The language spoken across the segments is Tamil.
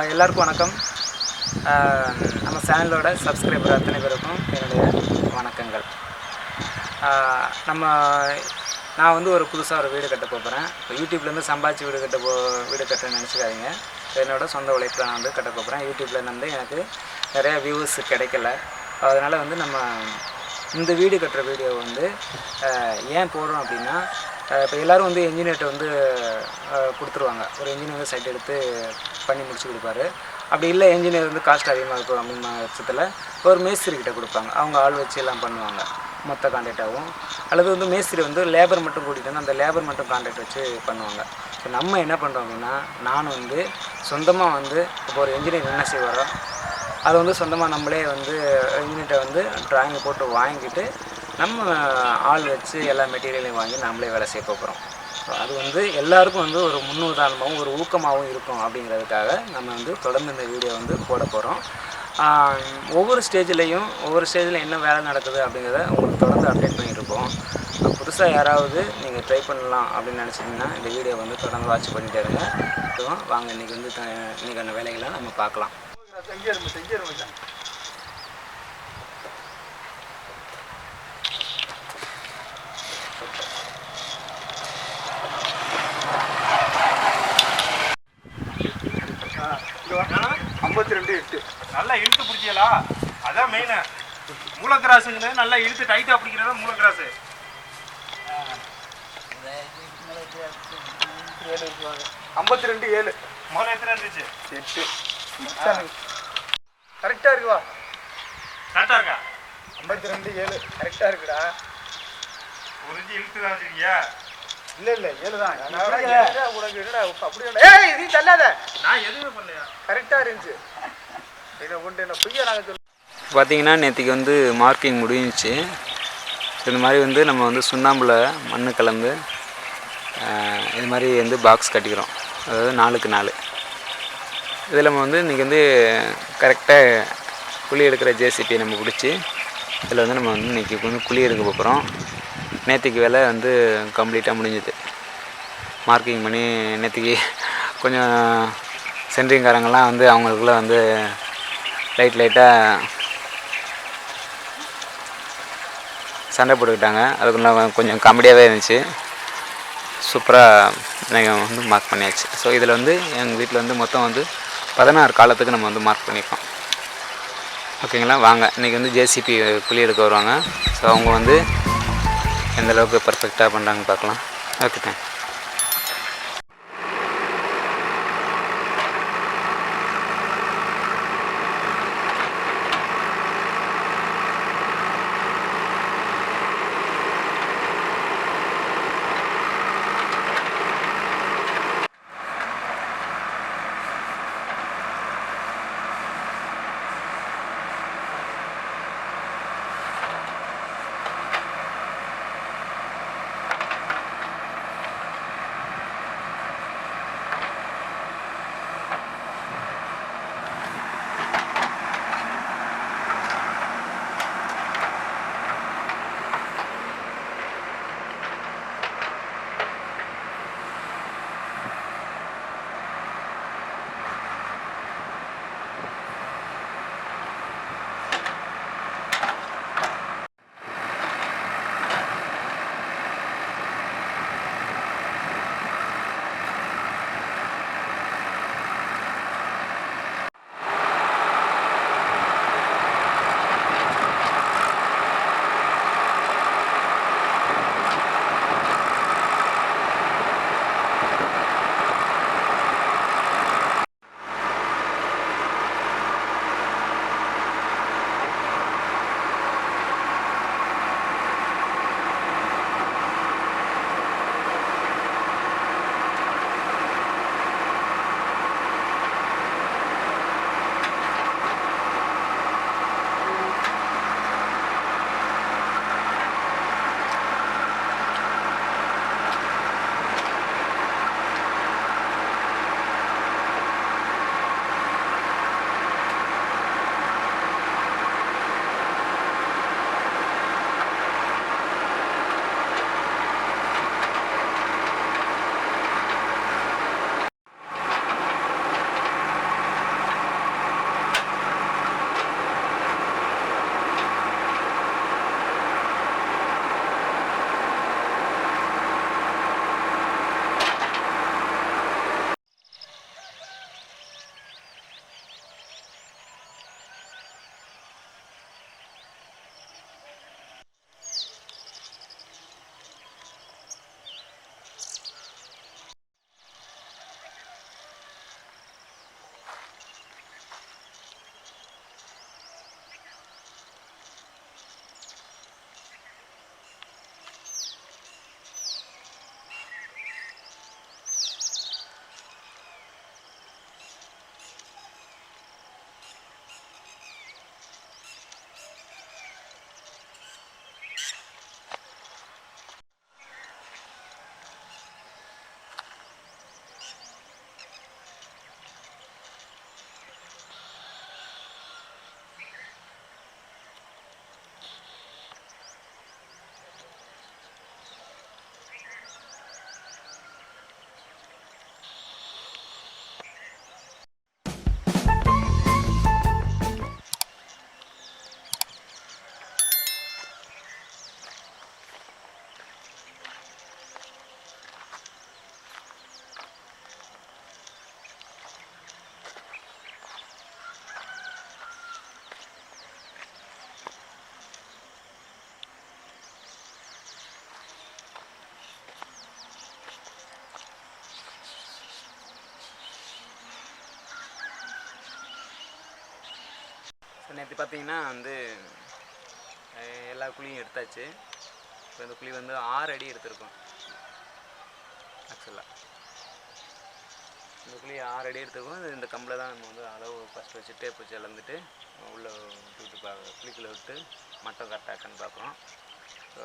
எல்லாருக்கும் வணக்கம். நம்ம சேனலோட சப்ஸ்கிரைபர் அத்தனை பேருக்கும் என்னுடைய வணக்கங்கள். நான் வந்து ஒரு புதுசாக ஒரு வீடு கட்ட போகிறேன். இப்போ யூடியூப்லேருந்து சம்பாதிச்சு வீடு கட்டுறேன்னு நினச்சிக்காதீங்க. என்னோடய சொந்த உழைப்பில் நான் வந்து கட்ட போகிறேன். யூடியூப்பில் வந்து எனக்கு நிறையா வியூஸ் கிடைக்கல. அதனால் வந்து நம்ம இந்த வீடு கட்டுற வீடியோ வந்து ஏன் போடுறோம் அப்படின்னா, இப்போ எல்லோரும் வந்து என்ஜினியர்கிட்ட வந்து கொடுத்துருவாங்க. ஒரு என்ஜினியர் சைட் எடுத்து பண்ணி முடிச்சு கொடுப்பாரு. அப்படி இல்லை, என்ஜினியர் வந்து காஸ்ட் அதிகமாக இருக்கும் அப்படின்ற பட்சத்தில் ஒரு மேஸ்திரிக்கிட்ட கொடுப்பாங்க. அவங்க ஆள் வச்சு எல்லாம் பண்ணுவாங்க, மொத்த கான்ட்ராக்டாகவும். அல்லது வந்து மேஸ்திரி வந்து லேபர் மட்டும் கூட்டிகிட்டு வந்து அந்த லேபர் மட்டும் கான்ட்ராக்ட் வச்சு பண்ணுவாங்க. இப்போ நம்ம என்ன பண்ணுறோம் அப்படின்னா, நான் வந்து சொந்தமாக வந்து இப்போ ஒரு என்ஜினியர் என்ன செய்வாரோ அதை வந்து சொந்தமாக நம்மளே வந்து இன்ஜினியர்கிட்ட வந்து ட்ராயிங்கை போட்டு வாங்கிட்டு நம்ம ஆள் வச்சு எல்லா மெட்டீரியலையும் வாங்கி நம்மளே வேலை செய்ய போகிறோம். ஸோ அது வந்து எல்லாருக்கும் வந்து ஒரு முன்னுதாரணமாகவும் ஒரு ஊக்கமாகவும் இருக்கும். அப்படிங்கிறதுக்காக நம்ம வந்து தொடர்ந்து இந்த வீடியோ வந்து போட போகிறோம். ஒவ்வொரு ஸ்டேஜில் என்ன வேலை நடக்குது அப்படிங்கிறத உங்களுக்கு தொடர்ந்து அப்டேட் பண்ணியிருப்போம். புதுசாக யாராவது நீங்கள் ட்ரை பண்ணலாம் அப்படின்னு நினச்சிங்கன்னா இந்த வீடியோ வந்து தொடர்ந்து வாட்ச் பண்ணிகிட்டே இருங்க. வாங்க இன்றைக்கான வேலைகளை நம்ம பார்க்கலாம். நல்லா இழுத்து பிடிச்சியலா, அதான் மெயின். மூலக்கிராஸுங்கிறது நல்லா இழுத்து டைட்டாக பிடிக்கிறதா மூலக்கிராஸு. 52 7 முதல்ல எத்தனை இருந்துச்சு? 8 கரெக்டாக இருக்குவா? கரெக்டாக இருக்கா? 52 7 கரெக்டாக இருக்குடா. ஒரு இஞ்சி இழுத்து தான் வச்சுக்கியா? இல்லை 7 தான். உனக்கு என்னடா அப்படியே? ஏய் நீ தள்ளாத, நான் எதுவுமே பண்ணலையா? கரெக்டாக இருந்துச்சு. இதை கொண்டு என்ன பொய்யா நாங்கள் சொல்லி பார்த்தீங்கன்னா நேற்றுக்கு வந்து மார்க்கிங் முடிஞ்சிச்சு. இந்த மாதிரி வந்து நம்ம வந்து சுண்ணாம்பில் மண் கலந்து இது மாதிரி வந்து பாக்ஸ் கட்டிக்கிறோம். அதாவது 4x 4. இதில் நம்ம வந்து இன்றைக்கி வந்து கரெக்டாக குழி எடுக்கிற ஜேசிபி நம்ம பிடிச்சி இதில் வந்து நம்ம வந்து இன்றைக்கி வந்து குழி எடுக்க போகிறோம். நேற்றுக்கு வேலை வந்து கம்ப்ளீட்டாக முடிஞ்சுது. மார்க்கிங் பண்ணி நேற்றுக்கு கொஞ்சம் சென்ட்ரிங்காரங்கெல்லாம் வந்து அவங்களுக்குள்ள வந்து லைட்டாக சண்டை போட்டுக்கிட்டாங்க. அதுக்குள்ள கொஞ்சம் காமெடியாகவே இருந்துச்சு. சூப்பராக நீங்கள் வந்து மார்க் பண்ணியாச்சு. ஸோ இதில் வந்து எங்கள் வீட்டில் வந்து மொத்தம் வந்து 16 காலத்துக்கு நம்ம வந்து மார்க் பண்ணியிருக்கோம். ஓகேங்களா? வாங்க இன்றைக்கி வந்து ஜேசிபி குழி எடுக்க வருவாங்க. ஸோ அவங்க வந்து எந்தளவுக்கு பர்ஃபெக்டாக பண்ணுறாங்கன்னு பார்க்கலாம். Okay, thank. நேற்று பார்த்தீங்கன்னா வந்து எல்லா குழியும் எடுத்தாச்சு. இப்போ இந்த குழி வந்து 6 அடி எடுத்திருக்கோம். ஆக்சுவலாக இந்த குழி 6 அடி எடுத்துருக்கோம். இந்த கம்பில் தான் நம்ம வந்து அளவு ஃபஸ்ட்டு வச்சு டேப் வச்சு அளந்துட்டு உள்ளே விட்டு குழிக்குள்ளே விட்டு மட்டம் கரெக்டாக இருக்கான்னு பார்க்குறோம். ஸோ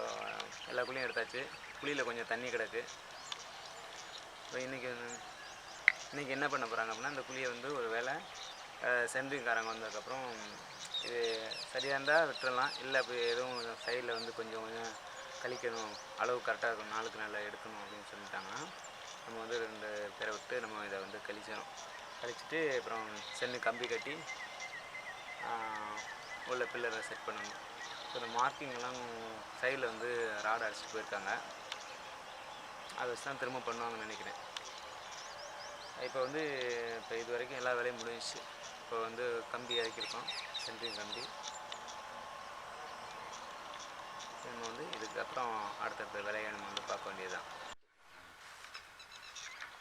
எல்லா குழியும் எடுத்தாச்சு. குழியில் கொஞ்சம் தண்ணி கிடக்கு. இப்போ இன்றைக்கி என்ன பண்ண போகிறாங்க அப்படின்னா, இந்த குழியை வந்து ஒரு வேளை சென்ட்ரிங்காரங்க வந்ததுக்கப்புறம் இது சரியாக இருந்தால் விட்டுறலாம். இல்லை இப்போ எதுவும் சைடில் வந்து கொஞ்சம் கொஞ்சம் கழிக்கணும், அளவு கரெக்டாக இருக்கணும், நாளுக்கு நல்லா எடுக்கணும் அப்படின்னு சொல்லிட்டாங்கன்னா நம்ம வந்து 2 பேரை விட்டு நம்ம இதை வந்து கழிச்சிட்டு அப்புறம் சென்னு கம்பி கட்டி உள்ள பில்லரை செட் பண்ணணும். ஸோ இந்த மார்க்கிங்லாம் சைடில் வந்து ராட் அடிச்சிட்டு போயிருக்காங்க. அதை வச்சு தான் திரும்ப பண்ணுவாங்கன்னு நினைக்கிறேன். இப்போ இது வரைக்கும் எல்லா வேலையும் முடிஞ்சிச்சு. இப்போ வந்து கம்பி இறக்கிருக்கோம், சென்ட்ரிங் கம்பி. நம்ம வந்து இதுக்கப்புறம் அடுத்தடுத்த வேலையை நம்ம வந்து பார்க்க வேண்டியது தான்.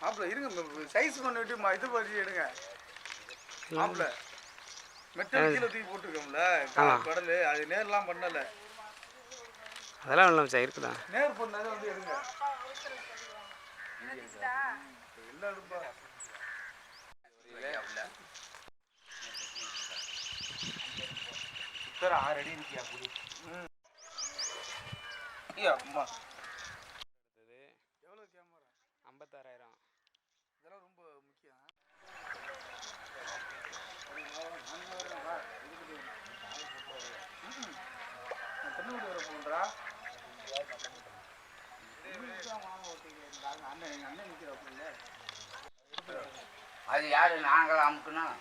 மாப்பிள்ள இருங்க, சைஸ் பண்ணிட்டு இது பண்ணி எடுங்க மாப்பிள்ள. மெட்டல் கீழே தூக்கி போட்டுருக்கோம்ல கடல், அது நேர்லாம் பண்ணலை. அதெல்லாம் இல்லை மச்சான், இருக்குதா நேர் பண்ணதை வந்து எடுங்க. எல்லாம் எடுப்பா சார் 6 அடி இருக்கியா புலி? அம்மா எவ்வளோ கேமரா? 56,000. இதெல்லாம் ரொம்ப முக்கியம். தண்ணி வர போன்றா அண்ணன் நிற்கிறாப்புல. அது யாரு நாங்களும் அமுக்கணும்.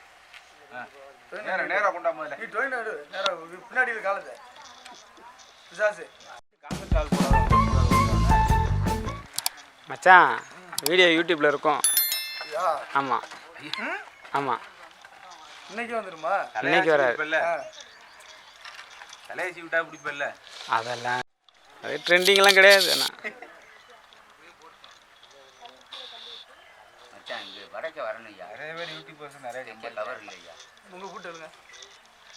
நேராக கொண்டா முதல்ல. நீ டொயின் நேரம் பின்னாடி காலத்தை பிசாசு காங்கிரஸ் போட மச்சான் வீடியோ யூடியூப்பில் இருக்கும். ஆமாம் ஆமாம், இன்னைக்கு வந்துடுமா? இன்னைக்கு வராது. தலையசி விட்டா பிடிப்பல்ல. அதெல்லாம் அது ட்ரெண்டிங்லாம் கிடையாது. அண்ணா மச்சான் இங்கே வடக்க வரணும் ஐயா. நிறைய பேர் யூடியூபர்ஸ் நிறைய ரொம்ப கவர் இல்லை ஐயா. உங்கள் கூட்டு எழுங்க.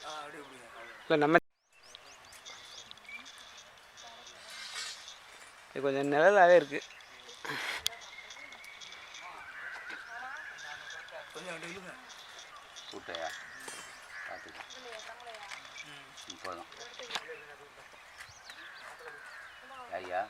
அப்படியே அப்படியே இல்லை நம்ம இது கொஞ்சம் நிழலாகவே இருக்குது. கொஞ்சம் அப்படி இல்லைங்க கூட்டையா பார்த்துக்கலாம் போதும் ஐயா.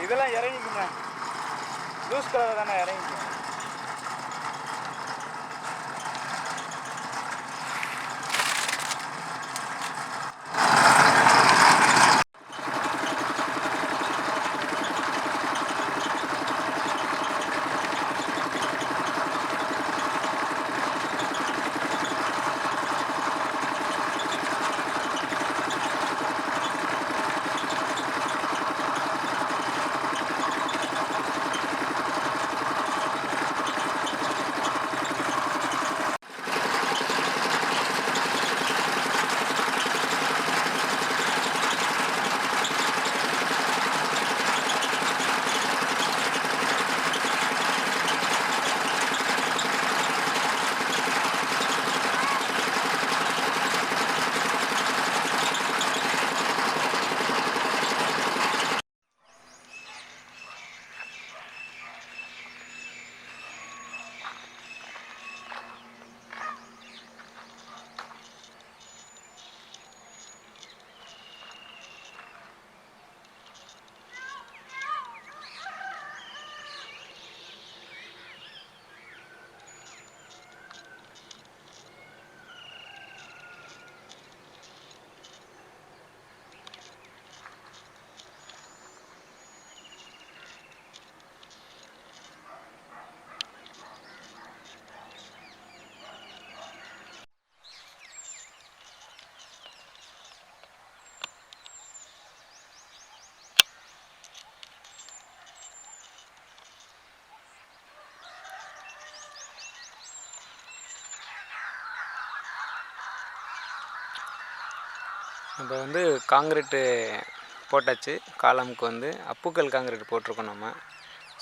இதெல்லாம் இறங்கிக்குங்க. லூஸ் கலர் தானே இறங்கிக்கும். இப்போ வந்து காங்கிரீட்டு போட்டாச்சு. காலமுக்கு வந்து அப்புக்கல் காங்கிரீட் போட்டிருக்கோம் நம்ம.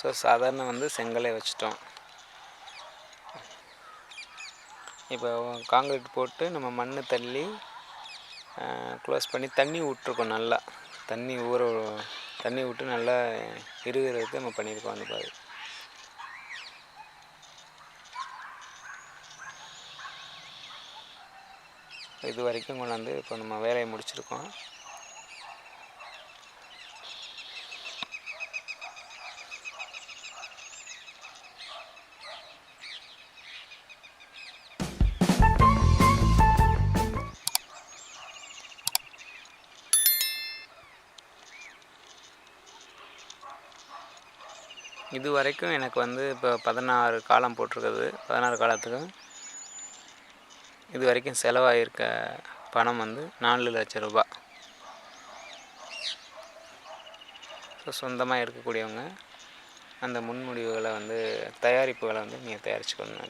ஸோ சாதாரண வந்து செங்கலே வச்சுட்டோம். இப்போ காங்கிரீட் போட்டு நம்ம மண் தள்ளி க்ளோஸ் பண்ணி தண்ணி விட்ருக்கோம். நல்லா தண்ணி விட்டு நல்லா இருக்கிறதுக்கு நம்ம பண்ணியிருக்கோம். அந்த பாரு, இது வரைக்கும் கொண்டாந்து இப்போ நம்ம வேலையை முடிச்சிருக்கோம். இது வரைக்கும் எனக்கு வந்து இப்போ 16 காலம் போட்டிருக்குது. 16 காலத்துக்கும் இது வரைக்கும் செலவாகிருக்க பணம் வந்து 4 லட்சம் ரூபா. ஸோ சொந்தமாக இருக்கக்கூடியவங்க அந்த முன்முடிவுகளை வந்து தயாரிப்புகளை வந்து நீங்கள் தயாரிச்சுக்கணும்னு